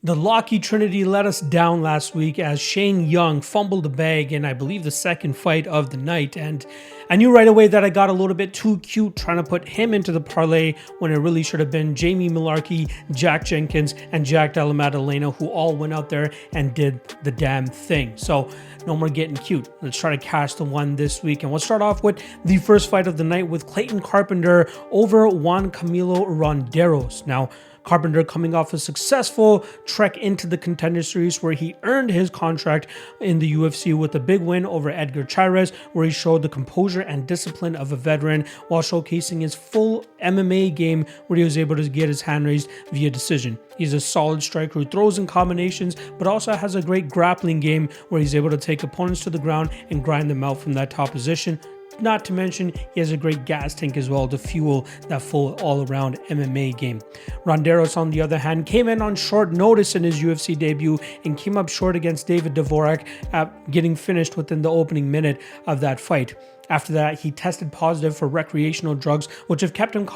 The Locky Trinity let us down last week as Shane Young fumbled the bag in, I believe, the second fight of the night. And I knew right away that I got a little bit too cute trying to put him into the parlay when it really should have been Jamie Malarkey, Jack Jenkins, and Jack Delamata Lena, who all went out there and did the damn thing. So no more getting cute. Let's try to cash the one this week. And we'll start off with the first fight of the night with Clayton Carpenter over Juan Camilo Ronderos. Now, Carpenter coming off a successful trek into the Contender Series where he earned his contract in the UFC with a big win over Edgar Chairez, where he showed the composure and discipline of a veteran while showcasing his full MMA game where he was able to get his hand raised via decision. He's a solid striker who throws in combinations but also has a great grappling game where he's able to take opponents to the ground and grind them out from that top position. Not to mention, he has a great gas tank as well to fuel that full all-around MMA game. Ronderos, on the other hand, came in on short notice in his UFC debut and came up short against David Dvorak, getting finished within the opening minute of that fight. After that, he tested positive for recreational drugs, which have kept him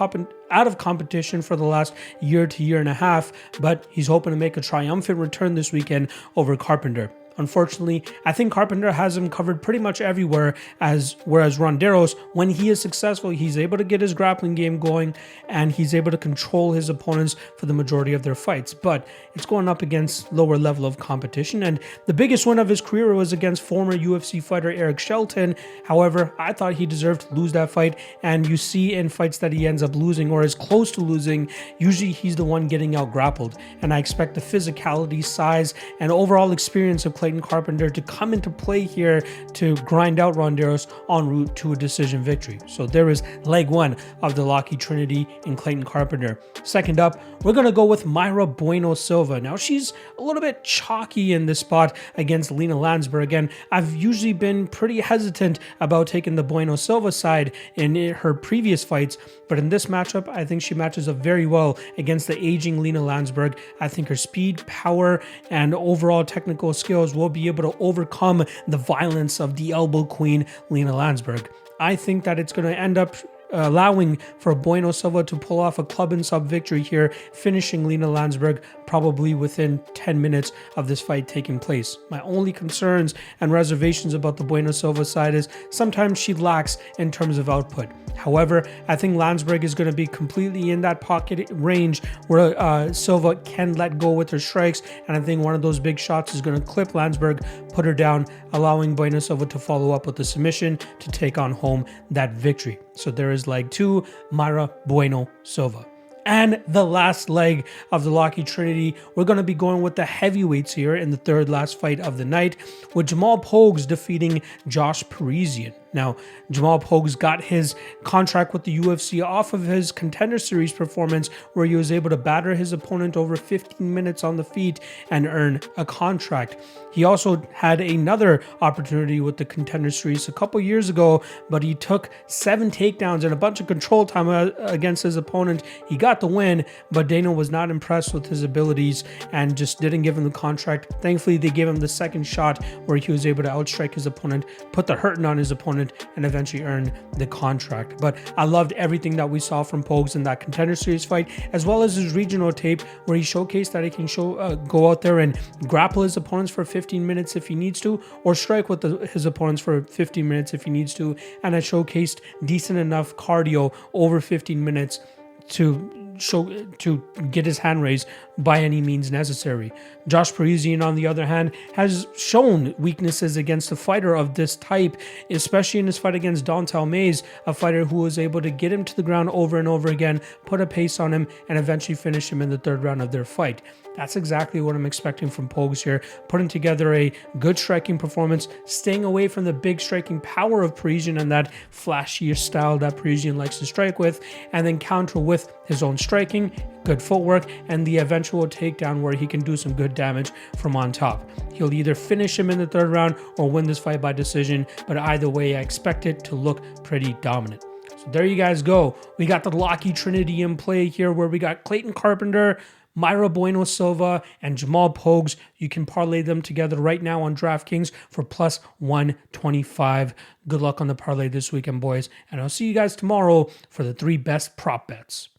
out of competition for the last year to year and a half, but he's hoping to make a triumphant return this weekend over Carpenter. Unfortunately, I think Carpenter has him covered pretty much everywhere, whereas Ronderos, when he is successful, he's able to get his grappling game going and he's able to control his opponents for the majority of their fights. But it's going up against lower level of competition, and the biggest win of his career was against former UFC fighter Eric Shelton. However, I thought he deserved to lose that fight, and you see in fights that he ends up losing or is close to losing, usually he's the one getting out grappled. And I expect the physicality, size, and overall experience of Clayton Carpenter to come into play here to grind out Ronderos en route to a decision victory. So there is leg one of the Locky Trinity in Clayton Carpenter. Second up, we're going to go with Myra Bueno Silva. Now, she's a little bit chalky in this spot against Lena Landsberg, and I've usually been pretty hesitant about taking the Bueno Silva side in her previous fights, but in this matchup, I think she matches up very well against the aging Lena Landsberg. I think her speed, power, and overall technical skills will be able to overcome the violence of the elbow queen Lena Landsberg. I think that it's going to end up allowing for Bueno Silva to pull off a club and sub victory here, finishing Lena Landsberg probably within 10 minutes of this fight taking place. My only concerns and reservations about the Bueno Silva side is sometimes she lacks in terms of output. However, I think Landsberg is going to be completely in that pocket range where Silva can let go with her strikes, and I think one of those big shots is going to clip Landsberg, put her down, allowing Bueno Silva to follow up with a submission to take on home that victory. So there is leg two, Myra Bueno Silva. And the last leg of the Locky Trinity, we're going to be going with the heavyweights here in the third last fight of the night, with Jamal Pogues defeating Josh Parisian. Now, Jamal Pogues got his contract with the UFC off of his Contender Series performance, where he was able to batter his opponent over 15 minutes on the feet and earn a contract. He also had another opportunity with the Contender Series a couple years ago, but he took 7 takedowns and a bunch of control time against his opponent. He got the win, but Dana was not impressed with his abilities and just didn't give him the contract. Thankfully, they gave him the second shot where he was able to outstrike his opponent, put the hurting on his opponent, and eventually earn the contract. But I loved everything that we saw from Pogues in that Contender Series fight, as well as his regional tape where he showcased that he can go out there and grapple his opponents for 15 minutes if he needs to, or strike with his opponents for 15 minutes if he needs to, and I showcased decent enough cardio over 15 minutes to get his hand raised by any means necessary. Josh Parisian, on the other hand, has shown weaknesses against a fighter of this type, especially in his fight against Dontel Mays, a fighter who was able to get him to the ground over and over again, put a pace on him, and eventually finish him in the third round of their fight. That's exactly what I'm expecting from Pogues here, putting together a good striking performance, staying away from the big striking power of Parisian and that flashier style that Parisian likes to strike with, and then counter with his own striking, good footwork, and the eventual takedown where he can do some good damage from on top. He'll either finish him in the third round or win this fight by decision, but either way, I expect it to look pretty dominant. So there you guys go. We got the Locky Trinity in play here, where we got Clayton Carpenter, Myra Bueno Silva, and Jamal Pogues. You can parlay them together right now on DraftKings for plus 125. Good luck on the parlay this weekend, boys, and I'll see you guys tomorrow for the 3 best prop bets.